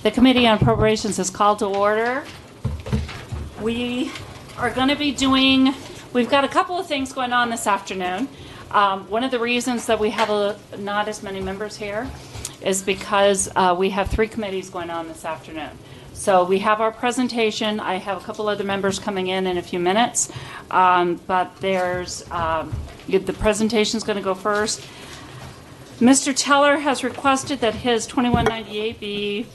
The Committee on Appropriations is called to order. We are going to be doing, we've got a couple of things going on this afternoon. One of the reasons that we have not as many members here is because we have 3 committees going on this afternoon. So we have our presentation. I have a couple other members coming in a few minutes, but there's the presentation is going to go first. Mr. Teller has requested that his 2198 be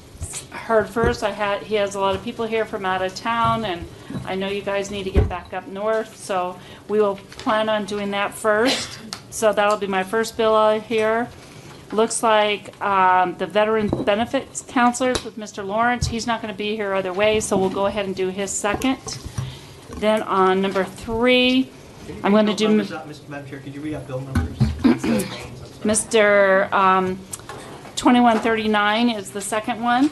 heard first. He has a lot of people here from out of town, and I know you guys need to get back up north, so we will plan on doing that first. So that'll be my first bill here. Looks like the Veteran Benefits Counselors with Mr. Lawrence. He's not going to be here either way, so we'll go ahead and do his second. Then on number 3, I'm going to do... Madam Chair, could you read out bill numbers? Mr. 2139 is the second one.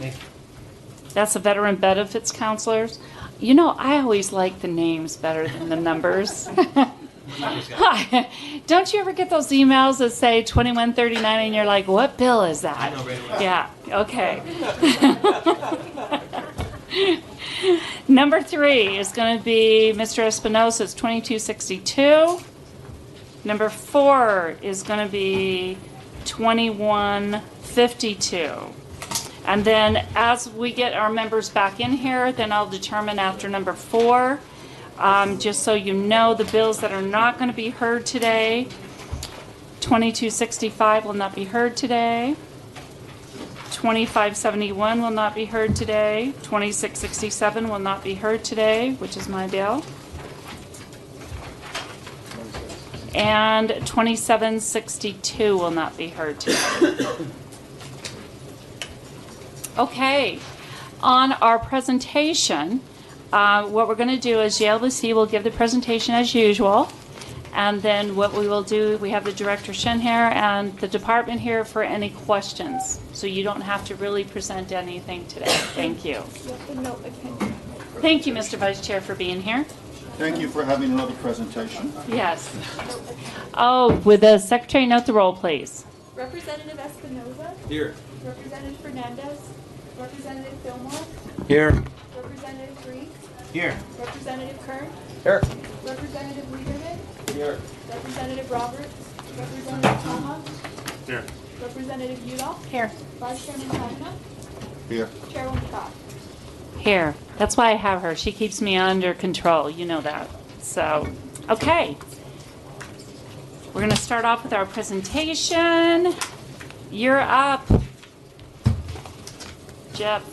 That's the Veteran Benefits Counselors. You know, I always like the names better than the numbers. Don't you ever get those emails that say 2139 and you're like, what bill is that? I know right away. Yeah, okay. Number 3 is going to be Mr. Espinosa's 2262. Number 4 is going to be 2152. And then as we get our members back in here, then I'll determine after number 4, just so you know, the bills that are not going to be heard today. 2265 will not be heard today. 2571 will not be heard today. 2667 will not be heard today, which is my bill. And 2762 will not be heard today. Okay, on our presentation, what we're going to do is JLBC will give the presentation as usual, and then what we will do, we have the Director Shen here and the department here for any questions, so you don't have to really present anything today. Thank you. Thank you, Mr. Vice Chair, for being here. Thank you for having another presentation. Yes. Oh, would the Secretary note the roll, please? Representative Espinoza. Here. Representative Fernandez. Representative Fillmore. Here. Representative Reed. Here. Representative Kern. Here. Representative Lieberman. Here. Representative Roberts. Representative Toma. Here. Representative Udall. Here. Vice Chairman Kavanaugh. Here. Chairwoman Cobb. Here. That's why I have her. She keeps me under control. You know that. So, okay. We're going to start off with our presentation. You're up, Jeff.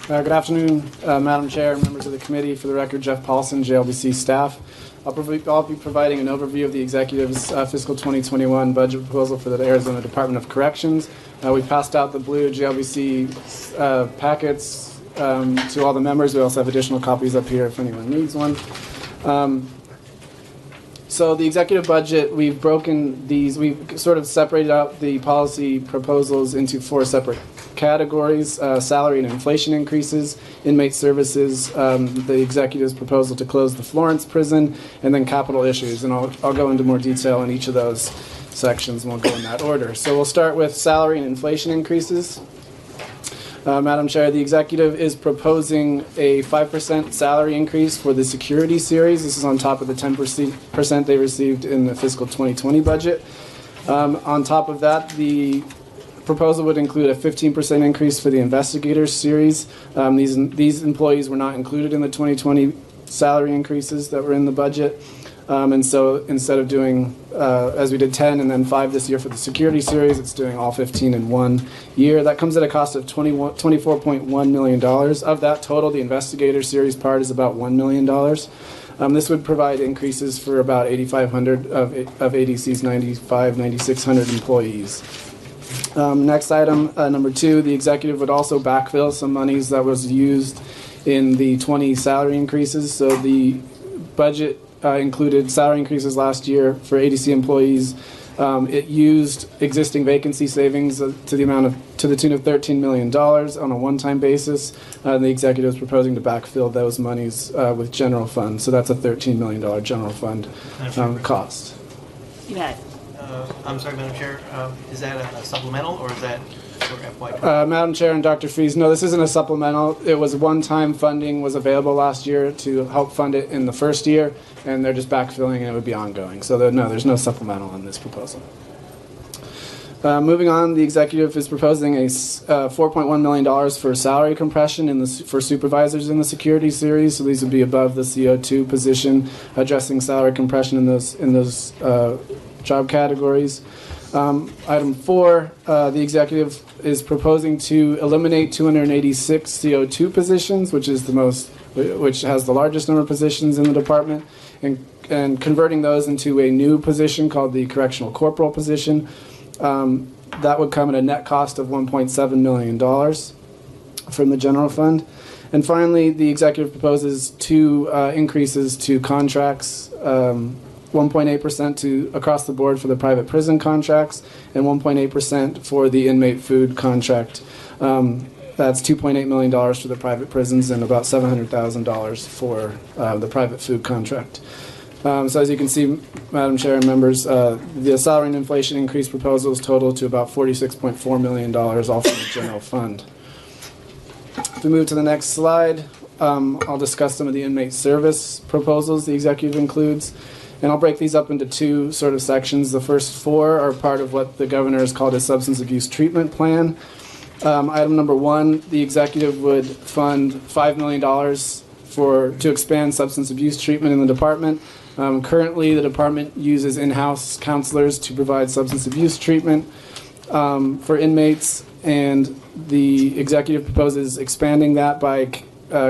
Good afternoon, Madam Chair, members of the committee. For the record, Jeff Paulson, JLBC staff. I'll be providing an overview of the Executive's fiscal 2021 budget proposal for the Arizona Department of Corrections. We passed out the blue JLBC packets to all the members. We also have additional copies up here if anyone needs one. So the executive budget, we've sort of separated out the policy proposals into 4 separate categories: salary and inflation increases, inmate services, the executive's proposal to close the Florence Prison, and then capital issues. And I'll go into more detail in each of those sections, and we'll go in that order. So we'll start with salary and inflation increases. Madam Chair, the executive is proposing a 5% salary increase for the security series. This is on top of the 10% they received in the fiscal 2020 budget. On top of that, the proposal would include a 15% increase for the investigators series. These employees were not included in the 2020 salary increases that were in the budget. And so instead of doing, as we did 10 and then 5 this year for the security series, it's doing all 15 in 1 year. That comes at a cost of $24.1 million. Of that total, the investigator series part is about $1 million. This would provide increases for about 8,500 of ADC's 9,600 employees. Next item, number 2, the executive would also backfill some monies that was used in the 20 salary increases. So the budget included salary increases last year for ADC employees. It used existing vacancy savings to the tune of $13 million on a one-time basis. The executive is proposing to backfill those monies with general funds. So that's a $13 million general fund cost. You bet. I'm sorry, Madam Chair, is that a supplemental or is that for FY? Madam Chair and Dr. Fries, no, this isn't a supplemental. It was one-time funding was available last year to help fund it in the first year, and they're just backfilling and it would be ongoing. So no, there's no supplemental on this proposal. Moving on, the executive is proposing a $4.1 million for salary compression for supervisors in the security series. So these would be above the CO2 position, addressing salary compression in those job categories. Item 4, the executive is proposing to eliminate 286 CO2 positions, which has the largest number of positions in the department, and converting those into a new position called the correctional corporal position. That would come at a net cost of $1.7 million from the general fund. And finally, the executive proposes 2 increases to contracts, 1.8% across the board for the private prison contracts, and 1.8% for the inmate food contract. That's $2.8 million for the private prisons and about $700,000 for the private food contract. So as you can see, Madam Chair and members, the salary and inflation increase proposals total to about $46.4 million, all from the general fund. If we move to the next slide, I'll discuss some of the inmate service proposals the executive includes. And I'll break these up into 2 sort of sections. The first 4 are part of what the governor has called a substance abuse treatment plan. Item number 1, the executive would fund $5 million to expand substance abuse treatment in the department. Currently, the department uses in-house counselors to provide substance abuse treatment for inmates, and the executive proposes expanding that by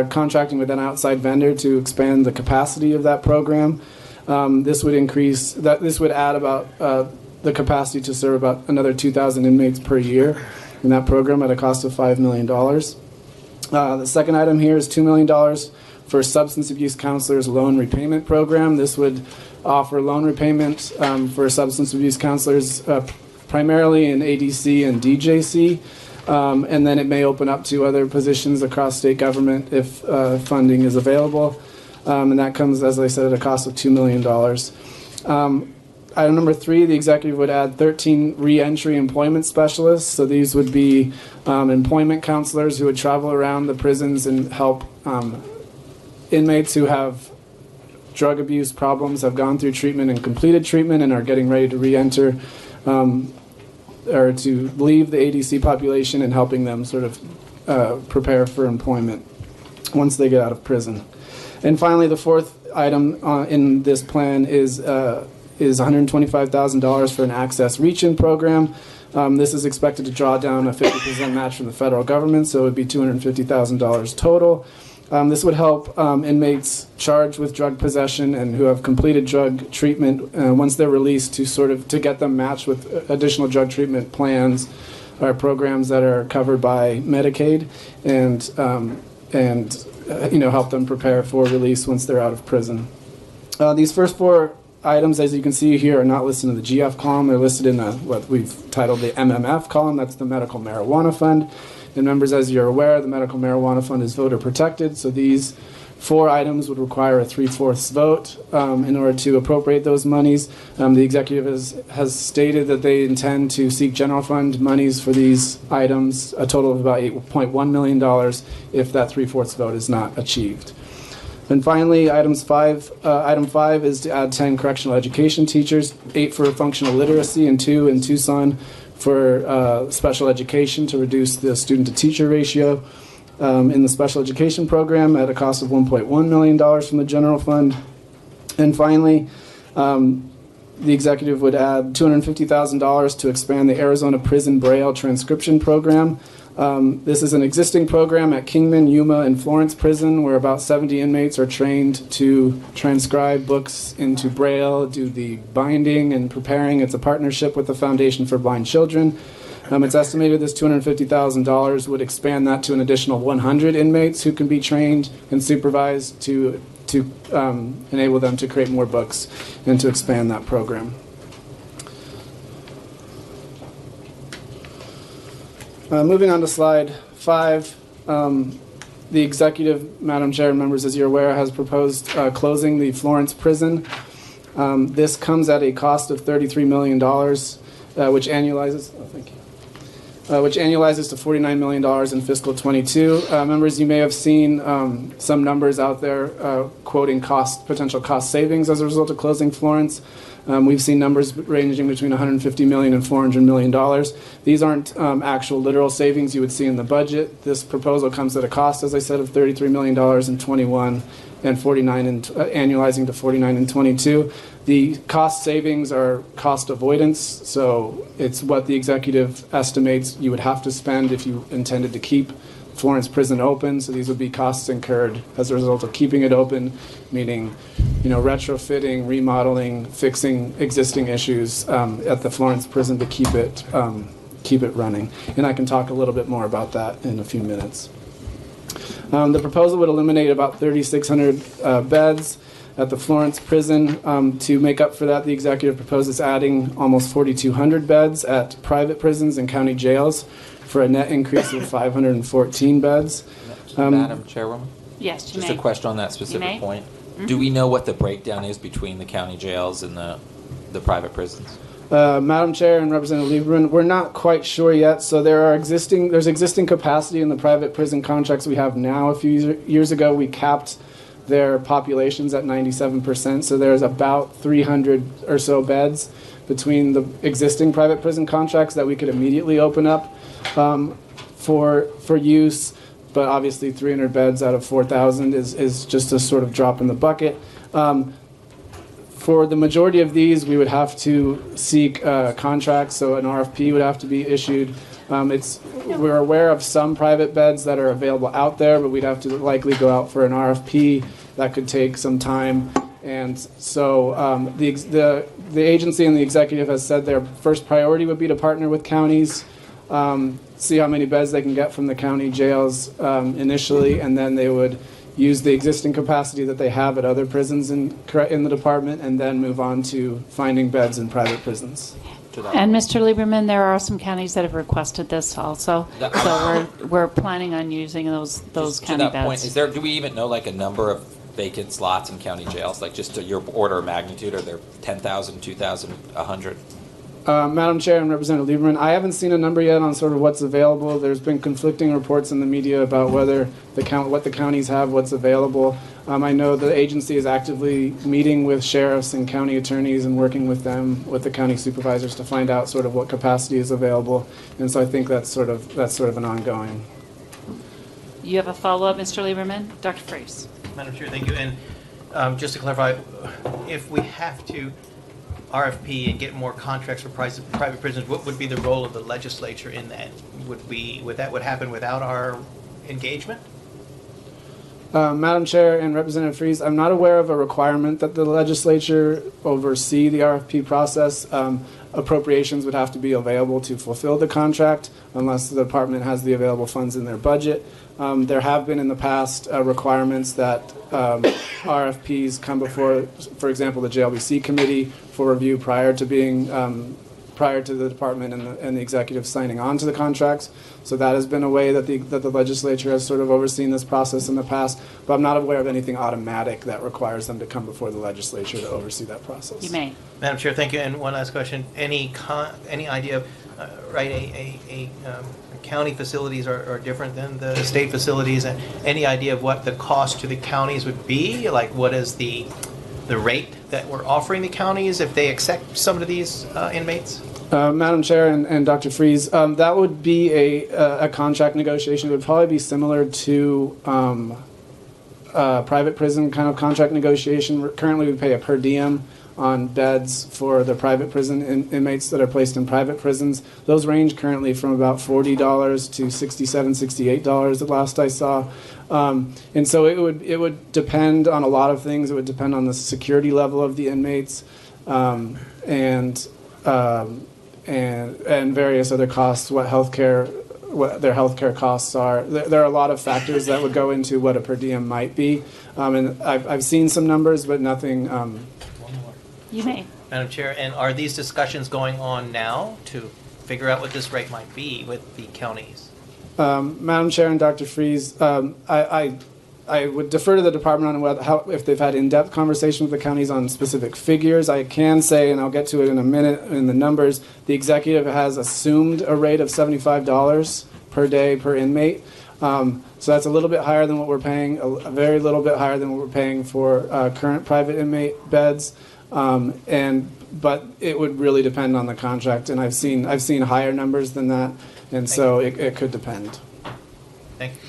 contracting with an outside vendor to expand the capacity of that program. This would add about the capacity to serve about another 2,000 inmates per year in that program at a cost of $5 million. The second item here is $2 million for substance abuse counselors loan repayment program. This would offer loan repayment for substance abuse counselors primarily in ADC and DJC, and then it may open up to other positions across state government if funding is available. And that comes, as I said, at a cost of $2 million. Item number 3, the executive would add 13 re-entry employment specialists. So these would be employment counselors who would travel around the prisons and help inmates who have drug abuse problems, have gone through treatment and completed treatment and are getting ready to re-enter or to leave the ADC population, and helping them sort of prepare for employment once they get out of prison. And finally, the 4th item in this plan is $125,000 for an Access Reach-In program. This is expected to draw down a 50% match from the federal government, so it would be $250,000 total. This would help inmates charged with drug possession and who have completed drug treatment once they're released to get them matched with additional drug treatment plans or programs that are covered by Medicaid, and help them prepare for release once they're out of prison. These first 4 items, as you can see here, are not listed in the GF column. They're listed in what we've titled the MMF column. That's the Medical Marijuana Fund. And members, as you're aware, the Medical Marijuana Fund is voter protected, so these 4 items would require a 3/4 vote in order to appropriate those monies. The executive has stated that they intend to seek general fund monies for these items, a total of about $8.1 million if that 3/4 vote is not achieved. And finally, item 5 is to add 10 correctional education teachers, 8 for functional literacy and 2 in Tucson for special education to reduce the student-to-teacher ratio in the special education program at a cost of $1.1 million from the general fund. And finally, the executive would add $250,000 to expand the Arizona Prison Braille transcription program. This is an existing program at Kingman, Yuma, and Florence Prison where about 70 inmates are trained to transcribe books into Braille, do the binding and preparing. It's a partnership with the Foundation for Blind Children. It's estimated this $250,000 would expand that to an additional 100 inmates who can be trained and supervised to enable them to create more books and to expand that program. Moving on to slide 5, the executive, Madam Chair and members, as you're aware, has proposed closing the Florence Prison. This comes at a cost of $33 million, which annualizes. Oh, thank you. Which annualizes to $49 million in fiscal '22. Members, you may have seen some numbers out there quoting potential cost savings as a result of closing Florence. We've seen numbers ranging between $150 million and $400 million. These aren't actual literal savings you would see in the budget. This proposal comes at a cost, as I said, of $33 million in '21 and annualizing to $49 in '22. The cost savings are cost avoidance, so it's what the executive estimates you would have to spend if you intended to keep Florence Prison open. So these would be costs incurred as a result of keeping it open, meaning, retrofitting, remodeling, fixing existing issues at the Florence Prison to keep it running. And I can talk a little bit more about that in a few minutes. The proposal would eliminate about 3,600 beds at the Florence Prison. To make up for that, the executive proposes adding almost 4,200 beds at private prisons and county jails for a net increase of 514 beds. Madam Chairwoman? Yes, you Just may. a question on that You specific may. point. Do we know what the breakdown is between the county jails and the private prisons? Madam Chair and Representative Lieberman, we're not quite sure yet. So there's existing capacity in the private prison contracts we have now. A few years ago, we capped their populations at 97%. So there's about 300 or so beds between the existing private prison contracts that we could immediately open up for use. But obviously 300 beds out of 4,000 is just a sort of drop in the bucket. For the majority of these, we would have to seek contracts, so an RFP would have to be issued. We're aware of some private beds that are available out there, but we'd have to likely go out for an RFP. That could take some time. And so the agency and the executive has said their first priority would be to partner with counties, see how many beds they can get from the county jails initially, and then they would use the existing capacity that they have at other prisons in the department, and then move on to finding beds in private prisons. And Mr. Lieberman, there are some counties that have requested this also, so we're planning on using those county To that point, beds. do we even know like a number of vacant slots in county jails? Like just your order of magnitude, are there 10,000, 2,000, 100? Madam Chair and Representative Lieberman, I haven't seen a number yet on sort of what's available. There's been conflicting reports in the media about whether what the counties have, what's available. I know the agency is actively meeting with sheriffs and county attorneys and working with them, with the county supervisors, to find out sort of what capacity is available. And so I think that's sort of an ongoing. You have a follow-up, Mr. Lieberman? Dr. Freese. Madam Chair, thank you. And just to clarify, if we have to RFP and get more contracts for private prisons, what would be the role of the legislature in that? Would that happen without our engagement? Madam Chair and Representative Freese, I'm not aware of a requirement that the legislature oversee the RFP process. Appropriations would have to be available to fulfill the contract unless the department has the available funds in their budget. There have been in the past requirements that RFPs come before, for example, the JLBC committee for review prior to the department and the executive signing on to the contracts. So that has been a way that the legislature has sort of overseen this process in the past, but I'm not aware of anything automatic that requires them to come before the legislature to oversee that process. You may. Madam Chair, thank you. And one last question. Any idea of, county facilities are different than the state facilities, and any idea of what the cost to the counties would be? Like what is the rate that we're offering the counties if they accept some of these inmates? Madam Chair and Dr. Freese, that would be a contract negotiation. It would probably be similar to private prison kind of contract negotiation. Currently, we pay a per diem on beds for the private prison inmates that are placed in private prisons. Those range currently from about $40 to $67, $68 at last I saw. And so it would depend on a lot of things. It would depend on the security level of the inmates and various other costs, what their healthcare costs are. There are a lot of factors that would go into what a per diem might be. And I've seen some numbers, but nothing. You may. Madam Chair, and are these discussions going on now to figure out what this rate might be with the counties? Madam Chair and Dr. Freese, I I would defer to the department on if they've had in-depth conversations with the counties on specific figures. I can say, and I'll get to it in a minute, in the numbers, the executive has assumed a rate of $75 per day per inmate. So that's a little bit higher than what we're paying, a very little bit higher than what we're paying for current private inmate beds. But it would really depend on the contract, and I've seen higher numbers than that, and so it could depend. Thank you.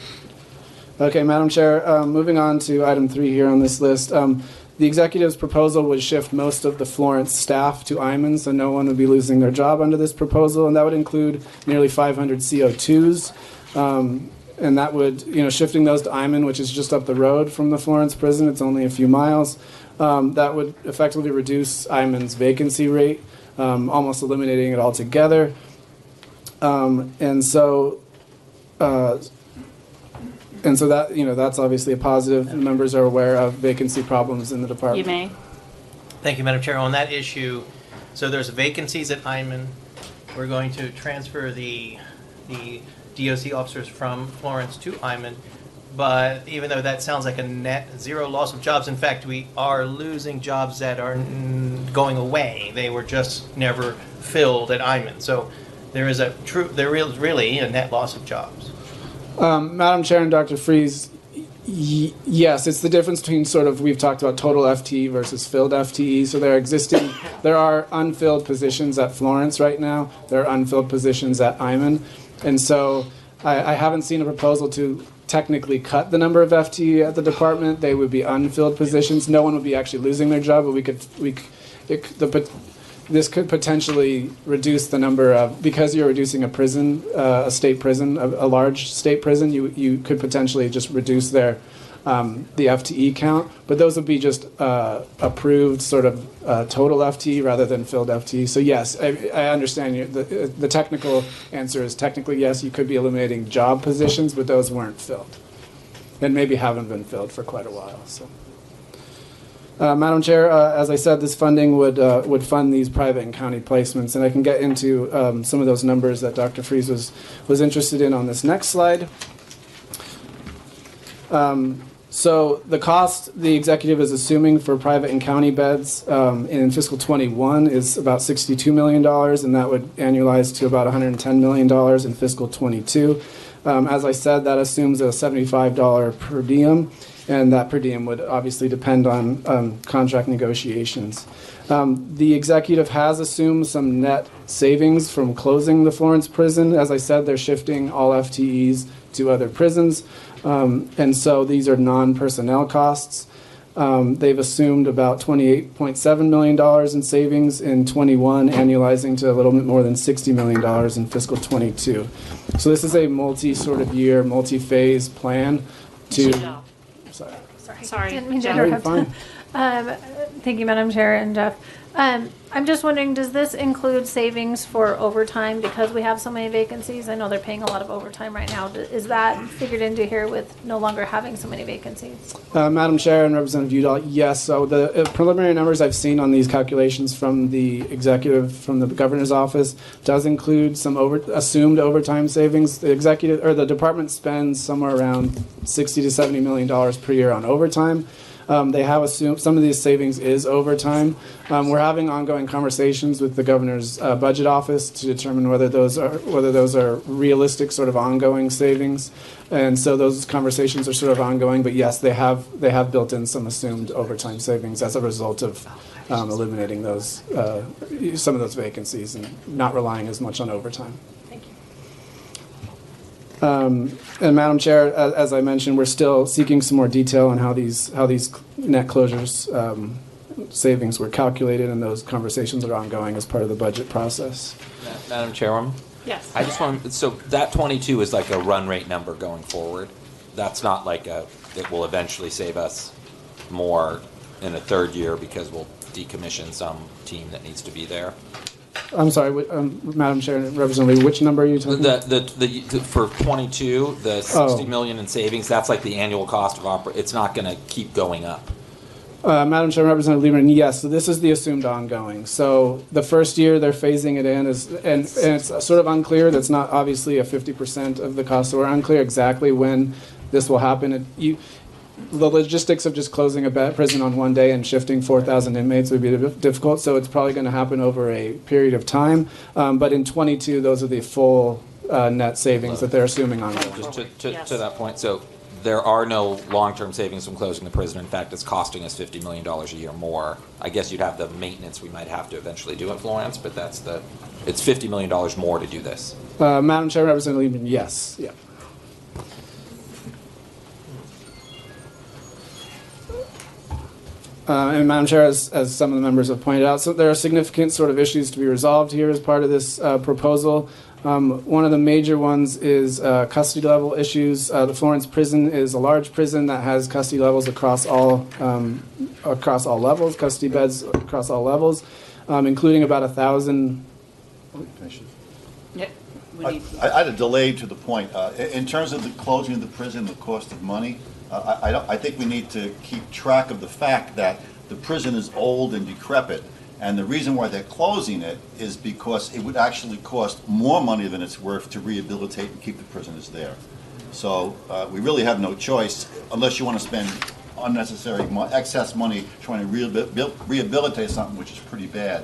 Okay, Madam Chair, moving on to item 3 here on this list. The executive's proposal would shift most of the Florence staff to Iman, so no one would be losing their job under this proposal, and that would include nearly 500 CO2s. And that would, shifting those to Iman, which is just up the road from the Florence Prison, it's only a few miles, that would effectively reduce Iman's vacancy rate, almost eliminating it altogether. And so that, that's obviously a positive. The members are aware of vacancy problems in the department. You may. Thank you, Madam Chair. On that issue, so there's vacancies at Iman. We're going to transfer the DOC officers from Florence to Iman. But even though that sounds like a net zero loss of jobs, in fact, we are losing jobs that are going away. They were just never filled at Iman. So there is really a net loss of jobs. Madam Chair and Dr. Freeze, yes, it's the difference between we've talked about total FTE versus filled FTE. So there are unfilled positions at Florence right now. There are unfilled positions at Iman. And so I haven't seen a proposal to technically cut the number of FTE at the department. They would be unfilled positions. No one would be actually losing their job, but this could potentially reduce the number of, because you're reducing a prison, a state prison, a large state prison, you could potentially just reduce the FTE count, but those would be just approved total FTE rather than filled FTE. So yes, I understand the technical answer is technically yes, you could be eliminating job positions, but those weren't filled and maybe haven't been filled for quite a while. So. Madam Chair, as I said, this funding would fund these private and county placements, and I can get into some of those numbers that Dr. Freeze was interested in on this next slide. So the cost the executive is assuming for private and county beds in fiscal 21 is about $62 million, and that would annualize to about $110 million in fiscal 22. As I said, that assumes a $75 per diem, and that per diem would obviously depend on contract negotiations. The executive has assumed some net savings from closing the Florence prison. As I said, they're shifting all FTEs to other prisons, and so these are non-personnel costs. They've assumed about $28.7 million in savings in 21, annualizing to a little bit more than $60 million in fiscal 22. So this is a multi-year, multi-phase plan to... Sorry. Didn't mean to Jeff. interrupt. Fine. Thank you, Madam Chair and Jeff. I'm just wondering, does this include savings for overtime because we have so many vacancies? I know they're paying a lot of overtime right now. Is that figured into here with no longer having so many vacancies? Madam Chair and Representative Udall, yes. So the preliminary numbers I've seen on these calculations from the executive, from the governor's office, does include some assumed overtime savings. The executive or the department spends somewhere around $60 to $70 million per year on overtime. They have assumed some of these savings is overtime. We're having ongoing conversations with the governor's budget office to determine whether those are realistic ongoing savings, and so those conversations are ongoing. But yes, they have built in some assumed overtime savings as a result of eliminating those some of those vacancies and not relying as much on overtime. And Madam Chair, as I mentioned, we're still seeking some more detail on how these net closures savings were calculated, and those conversations are ongoing as part of the budget process. Madam Chairwoman? Yes. I just want, so that 22 is like a run rate number going forward. That's not like it will eventually save us more in a third year because we'll decommission some team that needs to be there. I'm sorry, Madam Chair and Representative Lee, which number are you talking about? For 22, the 60 million in savings, that's like the annual cost of it's not going to keep going up. Madam Chair and Representative Lieberman, yes, so this is the assumed ongoing. So the first year they're phasing it in, and it's sort of unclear. That's not obviously a 50% of the cost, so we're unclear exactly when this will happen. the logistics of just closing a prison on one day and shifting 4,000 inmates would be difficult, so it's probably going to happen over a period of time. But in 22, those are the full net savings that they're assuming on it. Just Yes. to that point, so there are no long-term savings from closing the prison. In fact, it's costing us $50 million a year more. I guess you'd have the maintenance we might have to eventually do at Florence, but it's $50 million more to do this. Madam Chair, Representative Lehman, yes. Yeah. And Madam Chair, as some of the members have pointed out, so there are significant sort of issues to be resolved here as part of this proposal. One of the major ones is custody level issues. The Florence Prison is a large prison that has custody levels across all levels, custody beds across all levels, including about 1,000. Yeah, we I need- had a delay to the point. In terms of the closing of the prison, the cost of money, I think we need to keep track of the fact that the prison is old and decrepit, and the reason why they're closing it is because it would actually cost more money than it's worth to rehabilitate and keep the prisoners there. So we really have no choice unless you want to spend unnecessary excess money trying to rehabilitate something which is pretty bad.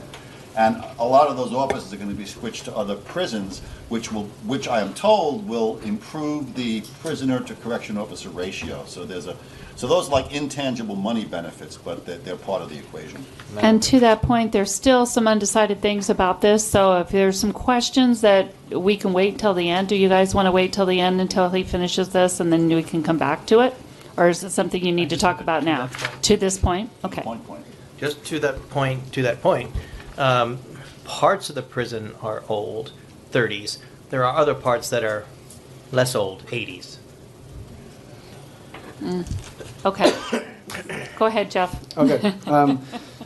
And a lot of those offices are going to be switched to other prisons, which I am told will improve the prisoner to correction officer ratio. So those are like intangible money benefits, but they're part of the equation. And to that point, there's still some undecided things about this, so if there's some questions that we can wait till the end, do you guys want to wait till the end until he finishes this and then we can come back to it? Or is it something you need to talk about now? To this point? Okay. Point. Just to that point, parts of the prison are old, 30s. There are other parts that are less old, 80s. Okay. Go ahead, Jeff. Okay.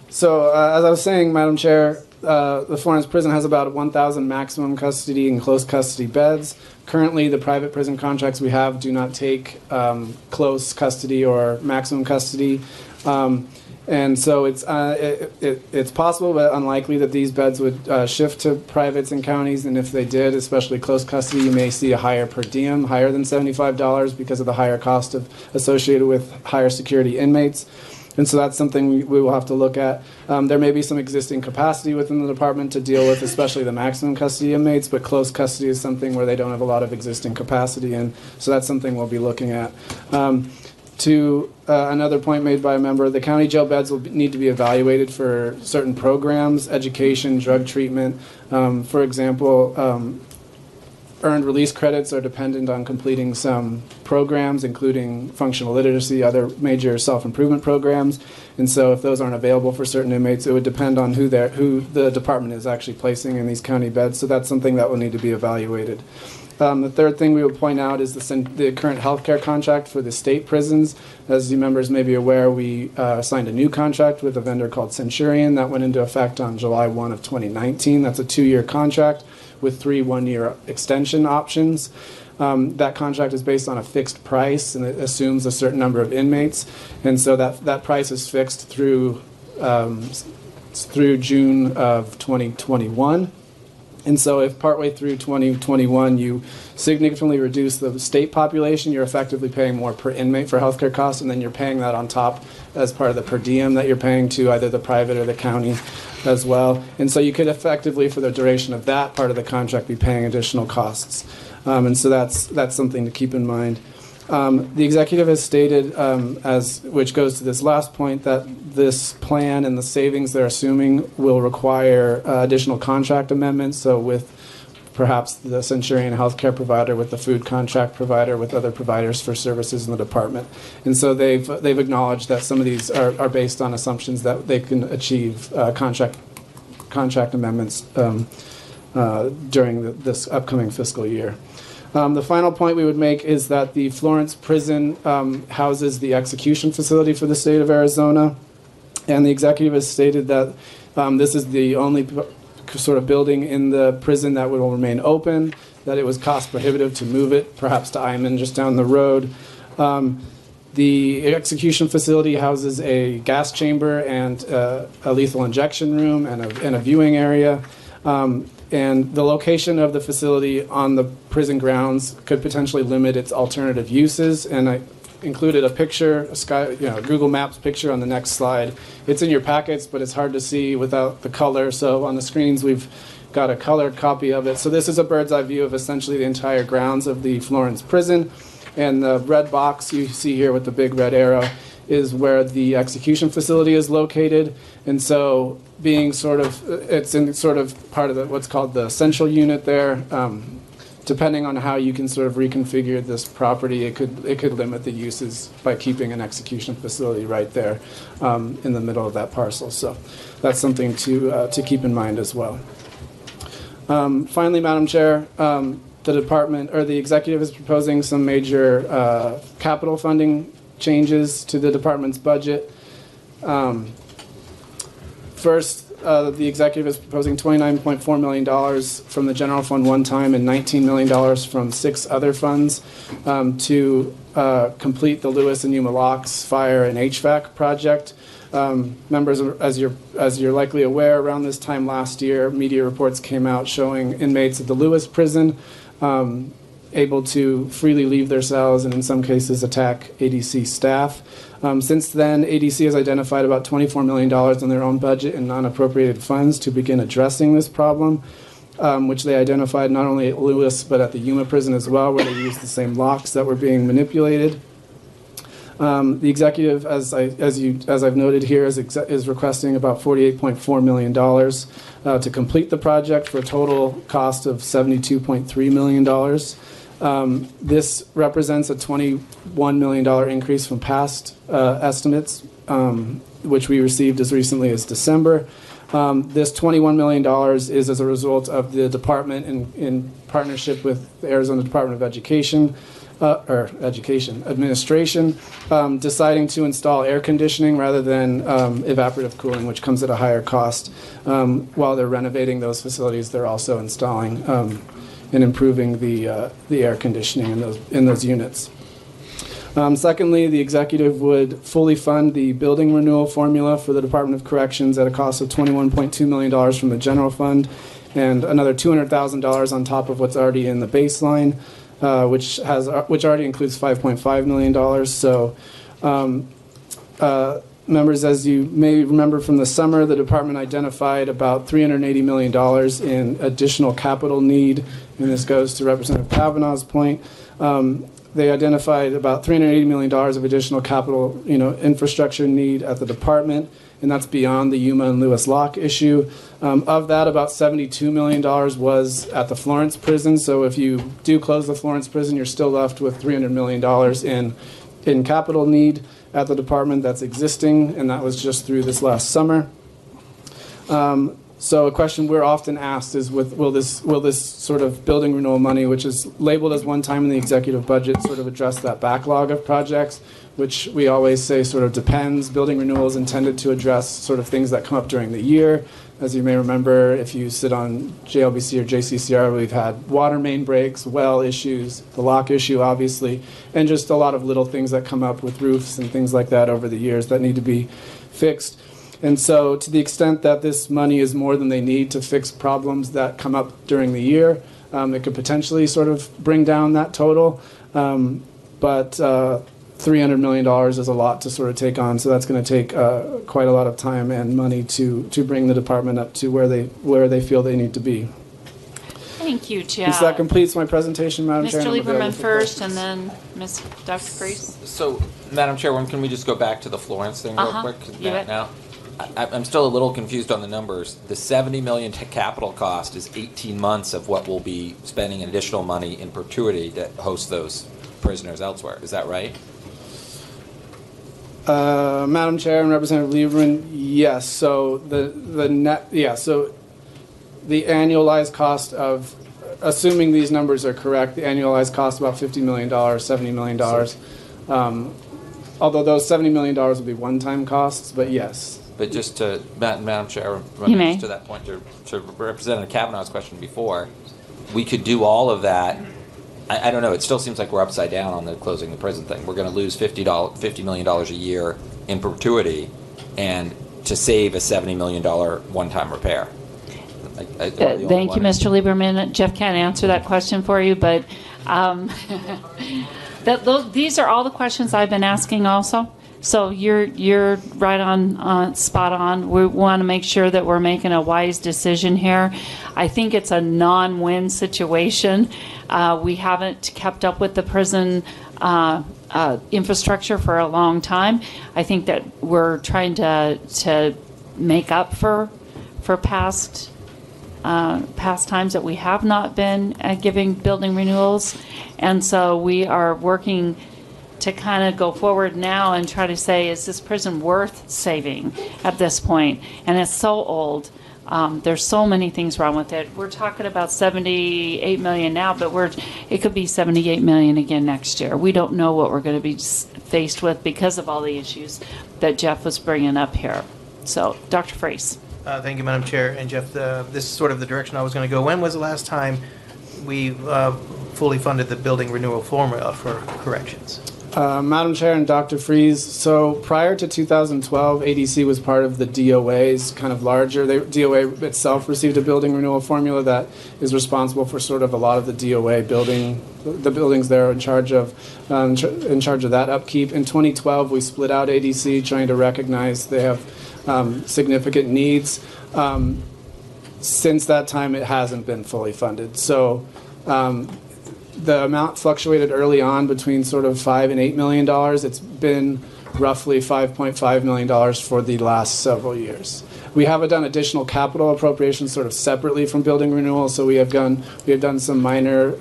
So as I was saying, Madam Chair, the Florence Prison has about 1,000 maximum custody and close custody beds. Currently, the private prison contracts we have do not take close custody or maximum custody. And so it's possible but unlikely that these beds would shift to privates and counties. And if they did, especially close custody, you may see a higher per diem, higher than $75 because of the higher cost associated with higher security inmates. And so that's something we will have to look at. There may be some existing capacity within the department to deal with, especially the maximum custody inmates, but close custody is something where they don't have a lot of existing capacity, and so that's something we'll be looking at. To another point made by a member, the county jail beds will need to be evaluated for certain programs, education, drug treatment. For example, earned release credits are dependent on completing some programs, including functional literacy, other major self-improvement programs. And so if those aren't available for certain inmates, it would depend on who the department is actually placing in these county beds. So that's something that will need to be evaluated. The third thing we would point out is the current healthcare contract for the state prisons. As you members may be aware, we signed a new contract with a vendor called Centurion that went into effect on July 1 of 2019. That's a 2-year contract with 3 one-year extension options. That contract is based on a fixed price, and it assumes a certain number of inmates. And so that price is fixed through June of 2021. And so if partway through 2021 you significantly reduce the state population, you're effectively paying more per inmate for healthcare costs, and then you're paying that on top as part of the per diem that you're paying to either the private or the county as well. And so you could effectively, for the duration of that part of the contract, be paying additional costs. And so that's something to keep in mind. The executive has stated, which goes to this last point, that this plan and the savings they're assuming will require additional contract amendments. So with perhaps the Centurion healthcare provider, with the food contract provider, with other providers for services in the department. And so they've acknowledged that some of these are based on assumptions that they can achieve contract amendments during this upcoming fiscal year. The final point we would make is that the Florence Prison houses the execution facility for the state of Arizona, and the executive has stated that this is the only sort of building in the prison that will remain open, that it was cost prohibitive to move it, perhaps to Iman just down the road. The execution facility houses a gas chamber and a lethal injection room and a viewing area. And the location of the facility on the prison grounds could potentially limit its alternative uses. And included a picture, a Google Maps picture on the next slide. It's in your packets, but it's hard to see without the color. So on the screens, we've got a colored copy of it. So this is a bird's eye view of essentially the entire grounds of the Florence Prison. And the red box you see here with the big red arrow is where the execution facility is located. And so being it's in sort of part of what's called the central unit there. Depending on how you can sort of reconfigure this property, it could limit the uses by keeping an execution facility right there in the middle of that parcel. So that's something to keep in mind as well. Finally, Madam Chair, the department or the executive is proposing some major capital funding changes to the department's budget. First, the executive is proposing $29.4 million from the general fund one time and $19 million from 6 other funds to complete the Lewis and Yuma Locks fire and HVAC project. Members, as you're likely aware, around this time last year, media reports came out showing inmates at the Lewis prison able to freely leave their cells and in some cases attack ADC staff. Since then, ADC has identified about $24 million in their own budget and non-appropriated funds to begin addressing this problem, which they identified not only at Lewis but at the Yuma prison as well, where they used the same locks that were being manipulated. The executive, as I've noted here, is requesting about $48.4 million to complete the project for a total cost of $72.3 million. This represents a $21 million increase from past estimates, which we received as recently as December. This $21 million is as a result of the department in partnership with the Arizona Department of Education, Administration, deciding to install air conditioning rather than evaporative cooling, which comes at a higher cost. While they're renovating those facilities, they're also installing and improving the air conditioning in those units. Secondly, the executive would fully fund the building renewal formula for the Department of Corrections at a cost of $21.2 million from the general fund and another $200,000 on top of what's already in the baseline, which already includes $5.5 million. So, members, as you may remember from the summer, the department identified about $380 million in additional capital need, and this goes to Representative Kavanaugh's point. They identified about $380 million of additional capital, infrastructure need at the department, and that's beyond the Yuma and Lewis Lock issue. Of that, about $72 million was at the Florence Prison. So if you do close the Florence Prison, you're still left with $300 million in capital need at the department that's existing, and that was just through this last summer. So a question we're often asked is, will this sort of building renewal money, which is labeled as one time in the executive budget, sort of address that backlog of projects, which we always say sort of depends. Building renewal is intended to address sort of things that come up during the year. As you may remember, if you sit on JLBC or JCCR, we've had water main breaks, well issues, the lock issue, obviously, and just a lot of little things that come up with roofs and things like that over the years that need to be fixed. And so to the extent that this money is more than they need to fix problems that come up during the year, it could potentially sort of bring down that total. But $300 million is a lot to sort of take on, so that's going to take quite a lot of time and money to bring the department up to where they feel they need to be. Thank you, Jeff. So that completes my presentation, Madam Chair. Mr. and I'm available Lieberman for first, questions. and then Ms. Dr. Priest. So, Madam Chairwoman, can we just go back to the Florence thing real quick? You bet. Now, I'm still a little confused on the numbers. The $70 million capital cost is 18 months of what we'll be spending additional money in perpetuity to host those prisoners elsewhere. Is that right? Madam Chair and Representative Lieberman, yes. So the net, so the annualized cost of, assuming these numbers are correct, the annualized cost about $50 million, $70 million. Although those $70 million will be one-time costs, but yes. But just to, Madam Chair, You may. just to that point, to Representative Kavanaugh's question before, we could do all of that. I don't know. It still seems like we're upside down on the closing the prison thing. We're going to lose $50 million a year in perpetuity, and to save a $70 million one-time repair. Thank you, Mr. Lieberman. Jeff can't answer that question for you, but These are all the questions I've been asking also. So you're right on, spot on. We want to make sure that we're making a wise decision here. I think it's a non-win situation. We haven't kept up with the prison infrastructure for a long time. I think that we're trying to make up for past times that we have not been giving building renewals, and so we are working to kind of go forward now and try to say, is this prison worth saving at this point? And it's so old. There's so many things wrong with it. We're talking about $78 million now, but it could be $78 million again next year. We don't know what we're going to be faced with because of all the issues that Jeff was bringing up here. So, Dr. Freese. Thank you, Madam Chair. And Jeff, this is sort of the direction I was going to go. When was the last time we fully funded the building renewal formula for corrections? Madam Chair and Dr. Freese, so prior to 2012, ADC was part of the DOA's kind of larger. DOA itself received a building renewal formula that is responsible for sort of a lot of the DOA the buildings they're in charge of that upkeep. In 2012, we split out ADC, trying to recognize they have significant needs. Since that time, it hasn't been fully funded. So the amount fluctuated early on between sort of $5 and $8 million. It's been roughly $5.5 million for the last several years. We have done additional capital appropriations sort of separately from building renewal. So we have done some minor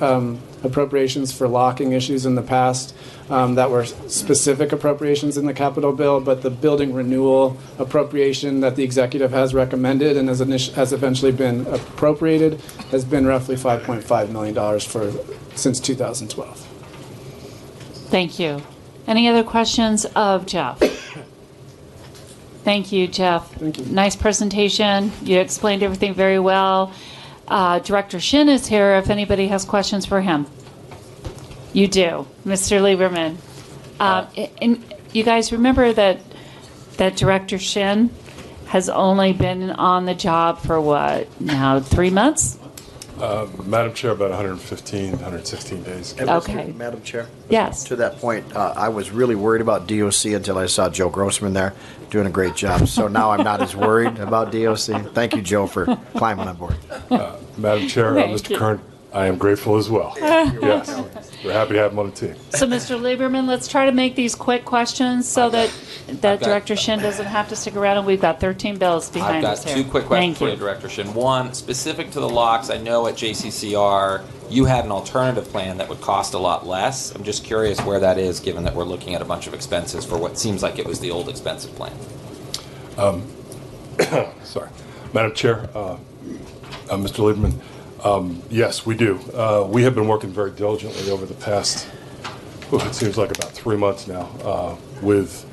appropriations for locking issues in the past that were specific appropriations in the capital bill, but the building renewal appropriation that the executive has recommended and has eventually been appropriated has been roughly $5.5 million since 2012. Thank you. Any other questions of Jeff? Thank you, Jeff. Thank you. Nice presentation. You explained everything very well. Director Shin is here if anybody has questions for him. You do, Mr. Lieberman. And you guys remember that Director Shin has only been on the job for what, now 3 months? Madam Chair, about 116 days. Okay. Madam Chair? Yes. To that point, I was really worried about DOC until I saw Joe Grossman there doing a great job. So now I'm not as worried about DOC. Thank you, Joe, for climbing on board. Madam Chair, Thank you. Mr. Kern, I am grateful as well. Yes, we're happy to have him on the team. So, Mr. Lieberman, let's try to make these quick questions so that Director Shin doesn't have to stick around, and we've got 13 bills I've behind got us here. 2 quick questions Thank for you, you. Director Shin. One, specific to the locks, I know at JCCR you had an alternative plan that would cost a lot less. I'm just curious where that is, given that we're looking at a bunch of expenses for what seems like it was the old expensive plan. Sorry. Madam Chair, Mr. Lieberman, yes, we do. We have been working very diligently over the past, it seems like about 3 months now, with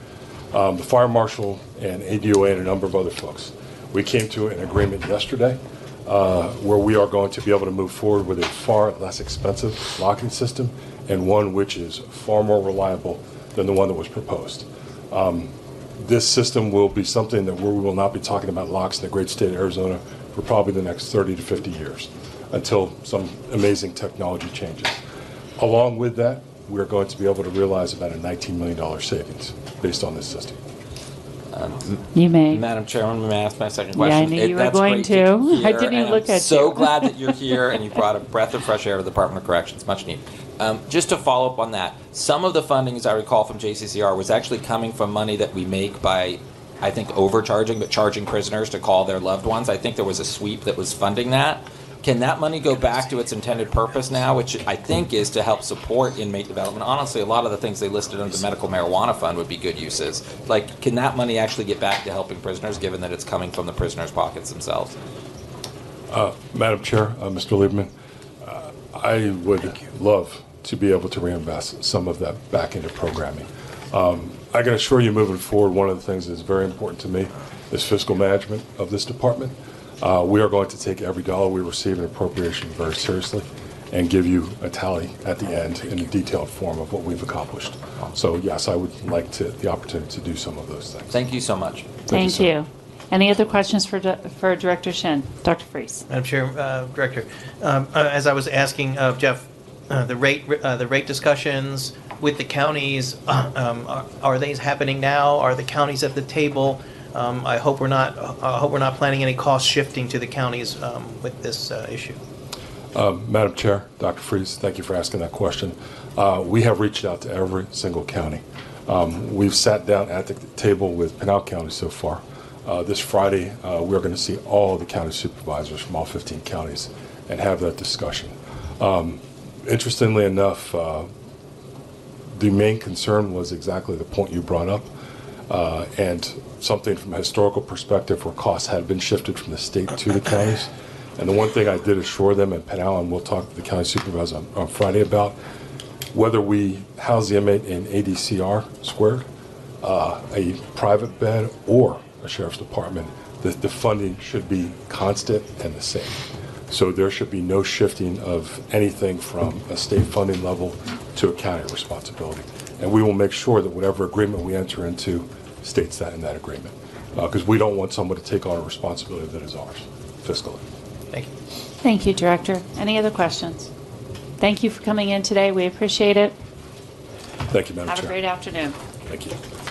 the Fire Marshal and ADOA and a number of other folks. We came to an agreement yesterday where we are going to be able to move forward with a far less expensive locking system and one which is far more reliable than the one that was proposed. This system will be something that we will not be talking about locks in the great state of Arizona for probably the next 30 to 50 years until some amazing technology changes. Along with that, we're going to be able to realize about a $19 million savings based on this system. You may. Madam Chair, I'm going to ask my second Yeah, question. I knew you were That's going great to. hear, I didn't even and look I'm at so you. glad that you're here and you brought a breath of fresh air to the Department of Corrections. Much needed. Just to follow up on that, some of the funding, as I recall from JCCR, was actually coming from money that we make by, I think, overcharging, but charging prisoners to call their loved ones. I think there was a sweep that was funding that. Can that money go back to its intended purpose now, which I think is to help support inmate development? Honestly, a lot of the things they listed under the Medical Marijuana Fund would be good uses. Like, can that money actually get back to helping prisoners, given that it's coming from the prisoners' pockets themselves? Madam Chair, Mr. Lieberman, I would love to be able to reinvest some of that back into programming. I can assure you moving forward, one of the things that's very important to me is fiscal management of this department. We are going to take every dollar we receive in appropriation very seriously and give you a tally at the end in a detailed form of what we've accomplished. So yes, I would like the opportunity to do some of those things. Thank you so much. Thank you. Any other questions for Director Shin? Dr. Freese. Madam Chair, Director, as I was asking Jeff, the rate discussions, with the counties, are these happening now? Are the counties at the table? I hope we're not planning any cost shifting to the counties with this issue. Madam Chair, Dr. Freeze, thank you for asking that question. We have reached out to every single county. We've sat down at the table with Pinal County so far. This Friday, we're going to see all the county supervisors from all 15 counties and have that discussion. Interestingly enough, the main concern was exactly the point you brought up, and something from a historical perspective where costs had been shifted from the state to the counties. And the one thing I did assure them at Pinal, and we'll talk to the county supervisor on Friday about, whether we house the inmate in ADCR squared, a private bed, or a sheriff's department, the funding should be constant and the same. So there should be no shifting of anything from a state funding level to a county responsibility. And we will make sure that whatever agreement we enter into states that in that agreement. Because we don't want someone to take on a responsibility that is ours fiscally. Thank you. Thank you, Director. Any other questions? Thank you for coming in today. We appreciate it. Thank you, Madam Have Chair. a great afternoon. Thank you.